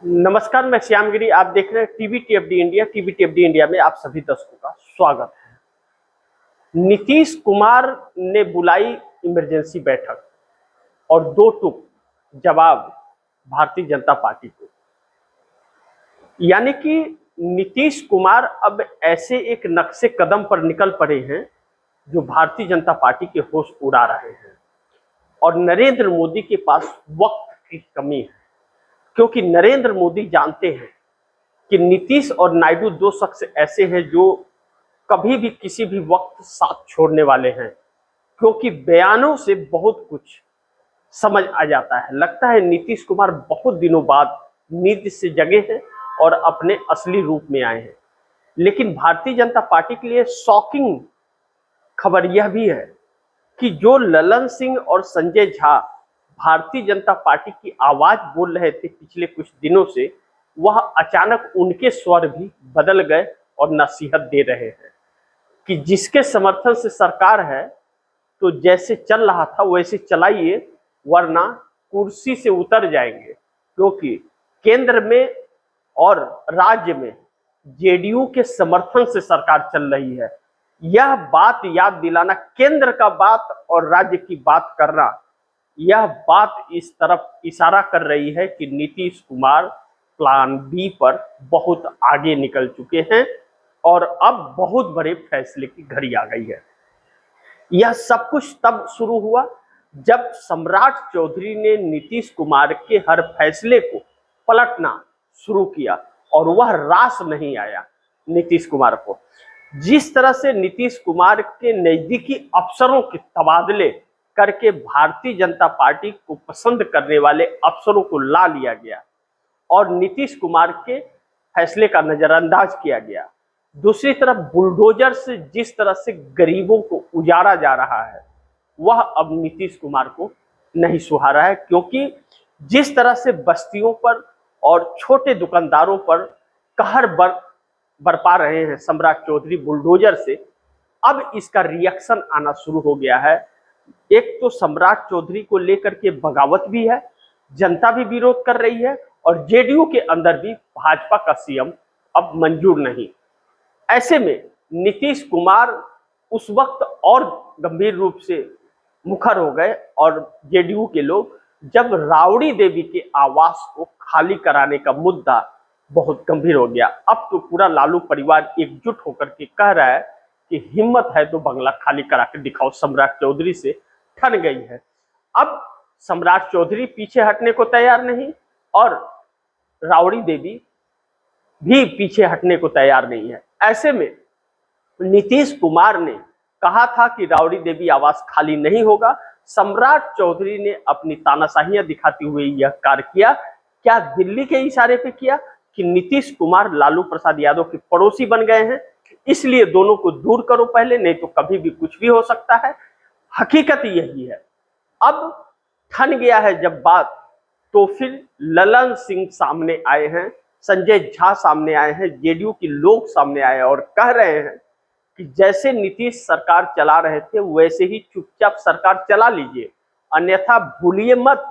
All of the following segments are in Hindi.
नमस्कार, मैं श्यामगिरी। आप देख रहे हैं टीवी टीएफडी इंडिया। टीवी टीएफडी इंडिया में आप सभी दर्शकों का स्वागत है। नीतीश कुमार ने बुलाई इमरजेंसी बैठक और दो टूक जवाब भारतीय जनता पार्टी को, यानी कि नीतीश कुमार अब ऐसे एक नक्शे कदम पर निकल पड़े हैं जो भारतीय जनता पार्टी के होश उड़ा रहे हैं। और नरेंद्र मोदी के पास वक्त की कमी है, क्योंकि नरेंद्र मोदी जानते हैं कि नीतीश और नायडू दो शख्स ऐसे हैं जो कभी भी किसी भी वक्त साथ छोड़ने वाले हैं, क्योंकि बयानों से बहुत कुछ समझ आ जाता है। लगता है नीतीश कुमार बहुत दिनों बाद नींद से जगे हैं और अपने असली रूप में आए हैं। लेकिन भारतीय जनता पार्टी के लिए शॉकिंग खबर यह भी है कि जो ललन सिंह और संजय झा भारतीय जनता पार्टी की आवाज बोल रहे थे पिछले कुछ दिनों से, वह अचानक उनके स्वर भी बदल गए और नसीहत दे रहे हैं कि जिसके समर्थन से सरकार है तो जैसे चल रहा था वैसे चलाइए, वरना कुर्सी से उतर जाएंगे। क्योंकि केंद्र में और राज्य में जेडीयू के समर्थन से सरकार चल रही है। यह बात याद दिलाना, केंद्र का बात और राज्य की बात करना, यह बात इस तरफ इशारा कर रही है कि नीतीश कुमार प्लान बी पर बहुत आगे निकल चुके हैं और अब बहुत बड़े फैसले की घड़ी आ गई है। यह सब कुछ तब शुरू हुआ जब सम्राट चौधरी ने नीतीश कुमार के हर फैसले को पलटना शुरू किया और वह रास नहीं आया नीतीश कुमार को। जिस तरह से नीतीश कुमार के नजदीकी अफसरों के तबादले करके भारतीय जनता पार्टी को पसंद करने वाले अफसरों को ला लिया गया और नीतीश कुमार के फैसले का नजरअंदाज किया गया। दूसरी तरफ बुलडोजर से जिस तरह से गरीबों को उजाड़ा जा रहा है, वह अब नीतीश कुमार को नहीं सुहा रहा है, क्योंकि जिस तरह से बस्तियों पर और छोटे दुकानदारों पर कहर बरपा रहे हैं सम्राट चौधरी बुलडोजर से, अब इसका रिएक्शन आना शुरू हो गया है। एक तो सम्राट चौधरी को लेकर के बगावत भी है, जनता भी विरोध कर रही है और जेडीयू के अंदर भी भाजपा का सीएम अब मंजूर नहीं। ऐसे में नीतीश कुमार उस वक्त और गंभीर रूप से मुखर हो गए और जेडीयू के लोग, जब राबड़ी देवी के आवास को खाली कराने का मुद्दा बहुत गंभीर हो गया। अब तो पूरा लालू परिवार एकजुट होकर के कह रहा है कि हिम्मत है तो बंगला खाली करा के दिखाओ। सम्राट चौधरी से ठन गई है। अब सम्राट चौधरी पीछे हटने को तैयार नहीं और राबड़ी देवी भी पीछे हटने को तैयार नहीं है। ऐसे में नीतीश कुमार ने कहा था कि राबड़ी देवी आवास खाली नहीं होगा। सम्राट चौधरी ने अपनी तानाशाहियां दिखाते हुए यह कार्य किया। क्या दिल्ली के इशारे पे किया कि नीतीश कुमार लालू प्रसाद यादव के पड़ोसी बन गए हैं, इसलिए दोनों को दूर करो पहले, नहीं तो कभी भी कुछ भी हो सकता है। हकीकत यही है। अब ठन गया है जब बात, तो फिर ललन सिंह सामने आए हैं, संजय झा सामने आए हैं, जेडीयू के लोग सामने आए हैं और कह रहे हैं कि जैसे नीतीश सरकार चला रहे थे वैसे ही चुपचाप सरकार चला लीजिए, अन्यथा भूलिए मत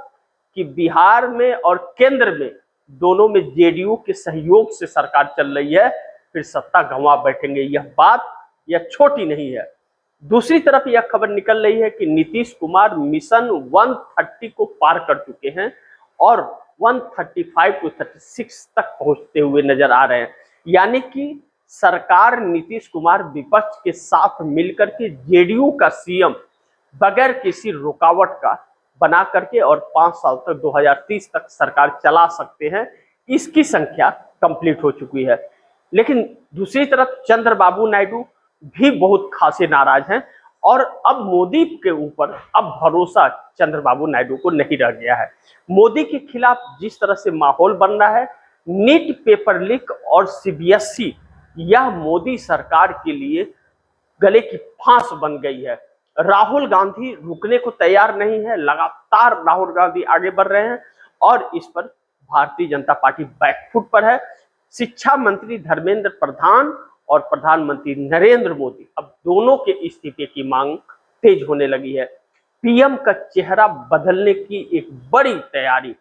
कि बिहार में और केंद्र में दोनों में जेडीयू के सहयोग से सरकार चल रही है, फिर सत्ता गंवा बैठेंगे। यह छोटी नहीं है। दूसरी तरफ यह खबर निकल रही है कि नीतीश कुमार मिशन 130 को पार कर चुके हैं और 135 to 36 तक पहुंचते हुए नजर आ रहे हैं। यानी कि सरकार नीतीश कुमार विपक्ष के साथ मिलकर के जेडीयू का सीएम बगैर किसी रुकावट का बना करके और 5 साल तक 2030 तक सरकार चला सकते हैं, इसकी संख्या कंप्लीट हो चुकी है। लेकिन दूसरी तरफ चंद्रबाबू नायडू भी बहुत खासे नाराज हैं और अब मोदी के ऊपर अब भरोसा चंद्रबाबू नायडू को नहीं रह गया है। मोदी के खिलाफ जिस तरह से माहौल बन रहा है, नीट पेपर लीक और सीबीएसई, यह मोदी सरकार के लिए गले की फांस बन गई है। राहुल गांधी रुकने को तैयार नहीं है, लगातार राहुल गांधी आगे बढ़ रहे हैं और इस पर भारतीय जनता पार्टी बैकफुट पर है। शिक्षा मंत्री धर्मेंद्र प्रधान और प्रधानमंत्री नरेंद्र मोदी, अब दोनों के इस्तीफे की मांग तेज होने लगी है। पीएम का चेहरा बदलने की एक बड़ी तैयारी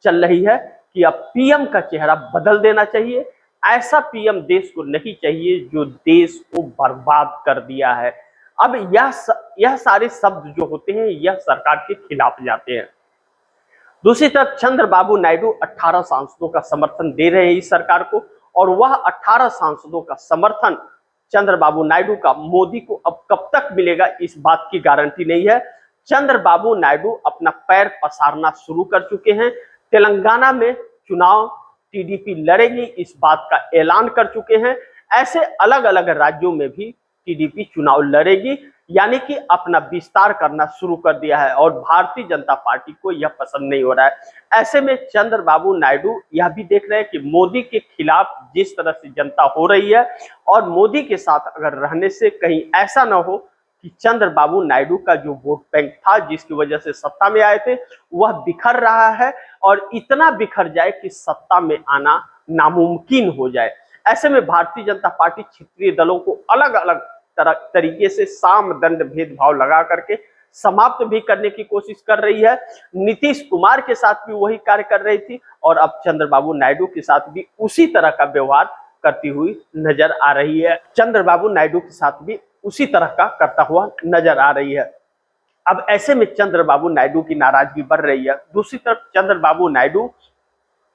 चल रही है कि अब पीएम का चेहरा बदल देना चाहिए। ऐसा पीएम देश को नहीं चाहिए जो देश को बर्बाद कर दिया है। अब यह सारे शब्द जो होते हैं यह सरकार के खिलाफ जाते हैं। दूसरी तरफ चंद्रबाबू नायडू 18 सांसदों का समर्थन दे रहे हैं इस सरकार को, और वह 18 सांसदों का समर्थन चंद्रबाबू नायडू का मोदी को अब कब तक मिलेगा इस बात की गारंटी नहीं है। चंद्रबाबू नायडू अपना पैर पसारना शुरू कर चुके हैं। तेलंगाना में चुनाव टीडीपी लड़ेगी इस बात का ऐलान कर चुके हैं। ऐसे अलग अलग राज्यों में भी टीडीपी चुनाव लड़ेगी, यानी कि अपना विस्तार करना शुरू कर दिया है, और भारतीय जनता पार्टी को यह पसंद नहीं हो रहा है। ऐसे में चंद्रबाबू नायडू यह भी देख रहे हैं कि मोदी के खिलाफ जिस तरह से जनता हो रही है, और मोदी के साथ अगर रहने से कहीं ऐसा ना हो कि चंद्रबाबू नायडू का जो वोट बैंक था जिसकी वजह से सत्ता में आए थे वह बिखर रहा है, और इतना बिखर जाए कि सत्ता में आना नामुमकिन हो जाए। ऐसे में भारतीय जनता पार्टी क्षेत्रीय दलों को अलग अलग तरीके से साम दंड भेदभाव लगा करके समाप्त भी करने की कोशिश कर रही है। नीतीश कुमार के साथ भी वही कार्य कर रही थी, और अब चंद्रबाबू नायडू के साथ भी उसी तरह का व्यवहार करती हुई नजर आ रही है। चंद्रबाबू नायडू के साथ भी उसी तरह का करता हुआ नजर आ रही है। अब ऐसे में चंद्रबाबू नायडू की नाराजगी बढ़ रही है। दूसरी तरफ चंद्रबाबू नायडू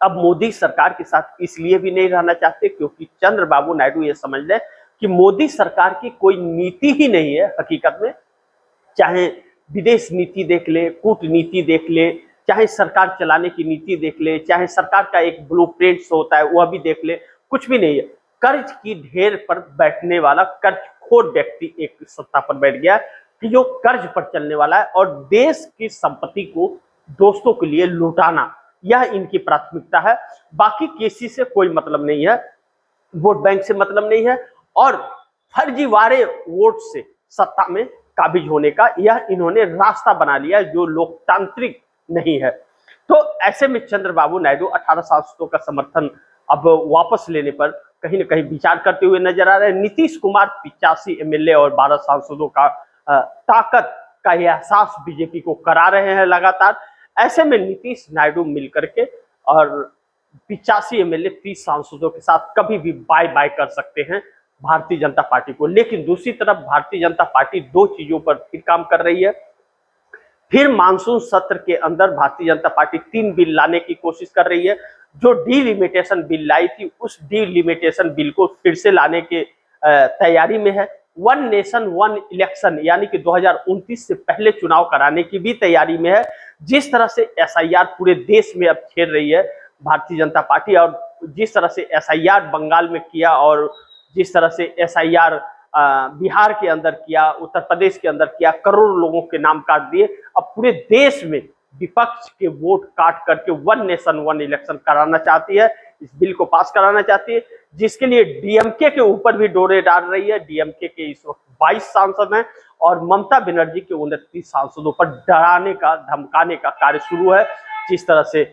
अब मोदी सरकार के साथ इसलिए भी नहीं रहना चाहते क्योंकि चंद्रबाबू नायडू ये समझ रहे कि मोदी सरकार की कोई नीति ही नहीं है हकीकत में। चाहे विदेश नीति देख ले, कूटनीति देख ले, चाहे सरकार चलाने की नीति देख ले, चाहे सरकार का एक ब्लूप्रिंट होता है वह भी देख ले, कुछ भी नहीं है। कर्ज की ढेर पर बैठने वाला कर्जखोर व्यक्ति एक सत्ता पर बैठ गया कि जो कर्ज पर चलने वाला है, और देश की संपत्ति को दोस्तों के लिए लुटाना यह इनकी प्राथमिकता है। बाकी किसी से कोई मतलब नहीं है, वोट बैंक से मतलब नहीं है, और फर्जीवाड़े वोट से सत्ता में काबिज होने का यह इन्होंने रास्ता बना लिया जो लोकतांत्रिक नहीं है। तो ऐसे में चंद्रबाबू नायडू 18 सांसदों का समर्थन अब वापस लेने पर कहीं ना कहीं विचार करते हुए नजर आ रहे हैं। नीतीश कुमार 85 एमएलए और 12 सांसदों का ताकत का एहसास बीजेपी को करा रहे हैं लगातार। ऐसे में नीतीश नायडू मिलकर के और 85 एमएलए 30 सांसदों के साथ कभी भी बाय बाय कर सकते हैं भारतीय जनता पार्टी को। लेकिन दूसरी तरफ भारतीय जनता पार्टी दो चीजों पर फिर काम कर रही है। फिर मानसून सत्र के अंदर भारतीय जनता पार्टी 3 बिल लाने की कोशिश कर रही है। जो डीलिमिटेशन बिल लाई थी उस डीलिमिटेशन बिल को फिर से लाने के तैयारी में है। वन नेशन वन इलेक्शन यानी कि 2029 से पहले चुनाव कराने की भी तैयारी में है। जिस तरह से एसआईआर पूरे देश में अब खेल रही है भारतीय जनता पार्टी, और जिस तरह से एसआईआर बंगाल में किया, और जिस तरह से एसआईआर बिहार के अंदर किया, उत्तर प्रदेश के अंदर किया, करोड़ों लोगों के नाम काट दिए। अब पूरे देश में विपक्ष के वोट काट करके वन नेशन वन इलेक्शन कराना चाहती है, इस बिल को पास कराना चाहती है, जिसके लिए डीएमके के ऊपर भी डोरे डाल रही है। डीएमके के इस वक्त 22 सांसद हैं, और ममता बनर्जी के 29 सांसदों पर डराने का धमकाने का कार्य शुरू है। जिस तरह से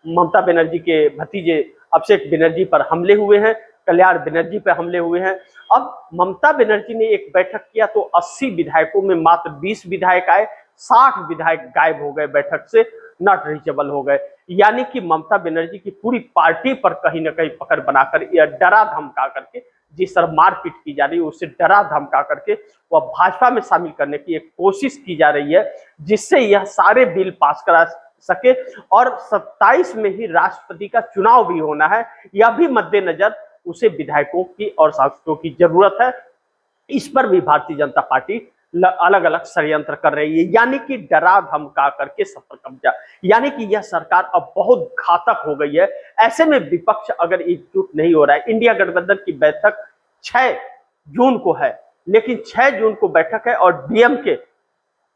ममता बनर्जी के भतीजे अभिषेक बनर्जी पर हमले हुए हैं, कल्याण बनर्जी पर हमले हुए हैं। अब ममता बनर्जी ने एक बैठक किया तो 80 विधायकों में मात्र 20 विधायक आए, 60 विधायक गायब हो गए, बैठक से नॉट रीचेबल हो गए। यानी कि ममता बनर्जी की पूरी पार्टी पर कहीं ना कहीं पकड़ बनाकर या डरा धमका करके, जिस तरह मारपीट की जा रही है उससे डरा धमका करके वह भाजपा में शामिल करने की एक कोशिश की जा रही है, जिससे यह सारे बिल पास करा सके। और 27 में ही राष्ट्रपति का चुनाव भी होना है, यह भी मद्देनजर उसे विधायकों की और सांसदों की जरूरत है। इस पर भी भारतीय जनता पार्टी अलग अलग षड्यंत्र कर रही है, यानी कि डरा धमका करके सब पर कब्जा। यानी कि यह सरकार अब बहुत घातक हो गई है। ऐसे में विपक्ष अगर एकजुट नहीं हो रहा है, इंडिया गठबंधन की बैठक 6 जून को है, लेकिन 6 जून को बैठक है और डीएमके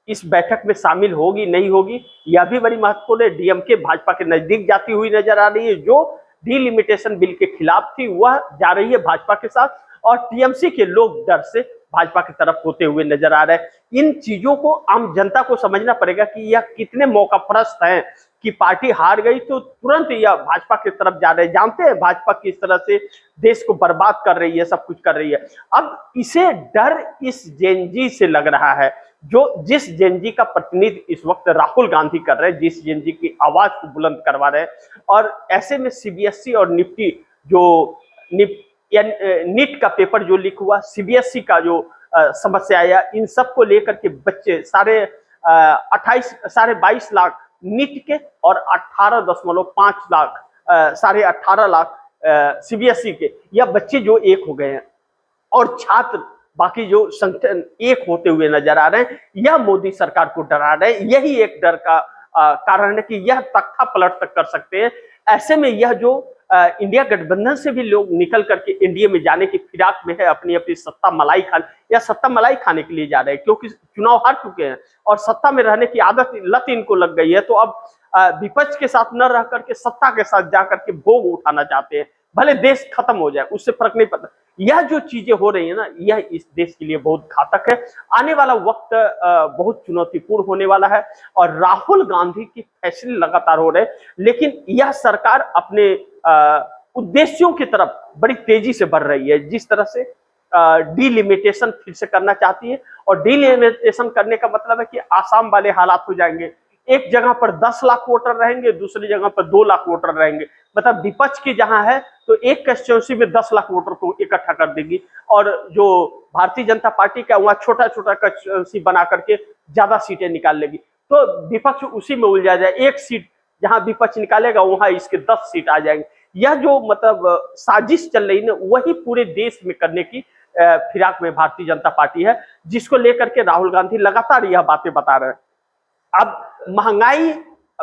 इस बैठक में शामिल होगी नहीं होगी यह भी बड़ी महत्वपूर्ण है। डीएमके भाजपा के नजदीक जाती हुई नजर आ रही है, जो डीलिमिटेशन बिल के खिलाफ थी वह जा रही है भाजपा के साथ, और टीएमसी के लोग डर से भाजपा की तरफ होते हुए नजर आ रहे हैं। इन चीजों को आम जनता को समझना पड़ेगा कि यह कितने मौकापरस्त हैं कि पार्टी हार गई तो तुरंत यह भाजपा की तरफ जा रहे हैं। जानते हैं भाजपा किस तरह से देश को बर्बाद कर रही है, सब कुछ कर रही है। अब इसे डर इस जेनजी से लग रहा है जो जिस जेनजी का प्रतिनिधि इस वक्त राहुल गांधी कर रहे हैं, जिस जेनजी की आवाज को बुलंद करवा रहे हैं, और ऐसे में सीबीएसई और निफ्टी जो नीट का पेपर जो लीक हुआ, सीबीएसई का जो समस्या आया, इन सब को लेकर के बच्चे साढ़े 22 लाख नीट के और 18.5 लाख साढ़े 18 लाख सीबीएसई के, यह बच्चे जो एक हो गए हैं और छात्र बाकी जो संगठन एक होते हुए नजर आ रहे हैं, यह मोदी सरकार को डरा रहे हैं। यही एक डर का कारण है कि यह तख्ता पलट तक कर सकते हैं। ऐसे में यह जो इंडिया गठबंधन से भी लोग निकल करके एनडीए में जाने की फिराक में है, अपनी अपनी सत्ता मलाई खाने के लिए जा रहे हैं, क्योंकि चुनाव हार चुके हैं और सत्ता में रहने की आदत लत इनको लग गई है। तो अब विपक्ष के साथ न रह करके सत्ता के साथ जाकर के भोग उठाना चाहते हैं, भले देश खत्म हो जाए उससे फर्क नहीं पड़ता। यह जो चीजें हो रही है ना, यह इस देश के लिए बहुत घातक है। आने वाला वक्त बहुत चुनौतीपूर्ण होने वाला है और राहुल गांधी की फैसले लगातार हो रहे हैं, लेकिन यह सरकार अपने उद्देश्यों की तरफ बड़ी तेजी से बढ़ रही है। जिस तरह से डीलिमिटेशन फिर से करना चाहती है, और डीलिमिटेशन करने का मतलब है कि आसाम वाले हालात हो जाएंगे, एक जगह पर 10 लाख वोटर रहेंगे, दूसरी जगह पर 2 लाख वोटर रहेंगे। मतलब विपक्ष की जहां है तो एक कंस्टिट्यूंसी में 10 लाख वोटर को इकट्ठा कर देगी, और जो भारतीय जनता पार्टी का वहां छोटा छोटा कंस्टिट्यूंसी बना करके ज्यादा सीटें निकाल लेगी। तो विपक्ष उसी में उलझा जाए, एक सीट जहां विपक्ष निकालेगा वहां इसके 10 सीट आ जाएंगे। यह जो मतलब साजिश चल रही है, वही पूरे देश में करने की फिराक में भारतीय जनता पार्टी है, जिसको लेकर के राहुल गांधी लगातार यह बातें बता रहे हैं। अब महंगाई,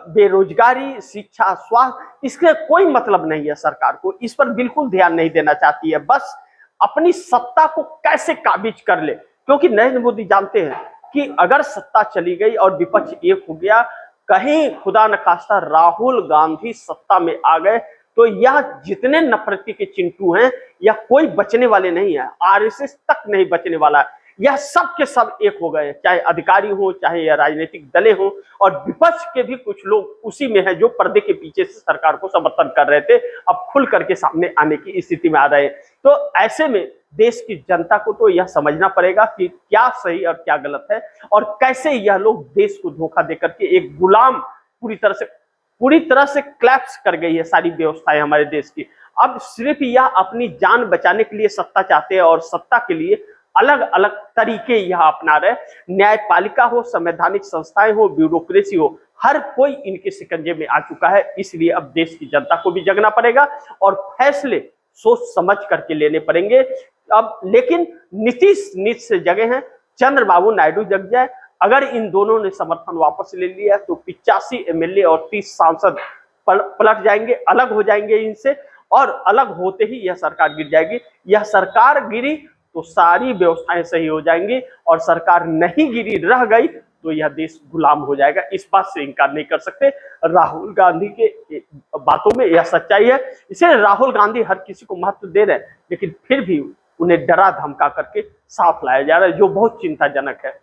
बेरोजगारी, शिक्षा, स्वास्थ्य, इसके कोई मतलब नहीं है सरकार को, इस पर बिल्कुल ध्यान नहीं देना चाहती है। बस अपनी सत्ता को कैसे काबिज कर ले, क्योंकि नरेंद्र मोदी जानते हैं कि अगर सत्ता चली गई और विपक्ष एक हो गया, कहीं खुदा न खास्ता राहुल गांधी सत्ता में आ गए, तो यह जितने नफरती के चिंटू हैं, यह कोई बचने वाले नहीं है, आरएसएस तक नहीं बचने वाला है। यह सब के सब एक हो गए, चाहे अधिकारी हो, चाहे यह राजनीतिक दलें हो, और विपक्ष के भी कुछ लोग उसी में है जो पर्दे के पीछे से सरकार को समर्थन कर रहे थे, अब खुल करके सामने आने की स्थिति में आ रहे हैं। तो ऐसे में देश की जनता को तो यह समझना पड़ेगा कि क्या सही और क्या गलत है, और कैसे यह लोग देश को धोखा देकर के एक गुलाम पूरी तरह से क्लैप्स कर गई है सारी व्यवस्थाएं हमारे देश की। अब सिर्फ यह अपनी जान बचाने के लिए सत्ता चाहते हैं, और सत्ता के लिए अलग अलग तरीके यह अपना रहे। न्यायपालिका हो, संवैधानिक संस्थाएं हो, ब्यूरोक्रेसी हो, हर कोई इनके शिकंजे में आ चुका है। इसलिए अब देश की जनता को भी जगना पड़ेगा और फैसले सोच समझ करके लेने पड़ेंगे। अब लेकिन नीतीश से जगे हैं, चंद्रबाबू नायडू जग जाए। अगर इन दोनों ने समर्थन वापस ले लिया तो 85 एमएलए और 30 सांसद पलट जाएंगे, अलग हो जाएंगे इनसे, और अलग होते ही यह सरकार गिर जाएगी। यह सरकार गिरी तो सारी व्यवस्थाएं सही हो जाएंगी, और सरकार नहीं गिरी, रह गई, तो यह देश गुलाम हो जाएगा। इस बात से इनकार नहीं कर सकते। राहुल गांधी के बातों में यह सच्चाई है, इसलिए राहुल गांधी हर किसी को महत्व दे रहे हैं, लेकिन फिर भी उन्हें डरा धमका करके साफ लाया जा रहा है, जो बहुत चिंताजनक है।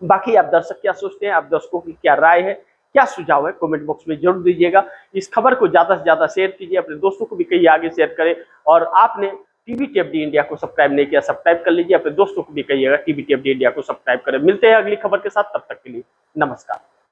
बाकी आप दर्शक क्या सोचते हैं, आप दर्शकों की क्या राय है, क्या सुझाव है, कमेंट बॉक्स में जरूर दीजिएगा। इस खबर को ज्यादा से ज्यादा शेयर कीजिए, अपने दोस्तों को भी कहिए आगे शेयर करें, और आपने टीवीटीएफडी इंडिया को सब्सक्राइब नहीं किया, सब्सक्राइब कर लीजिए, अपने दोस्तों को भी कहिएगा टीवीटीएफडी इंडिया को सब्सक्राइब करें। मिलते हैं अगली खबर के साथ, तब तक के लिए नमस्कार।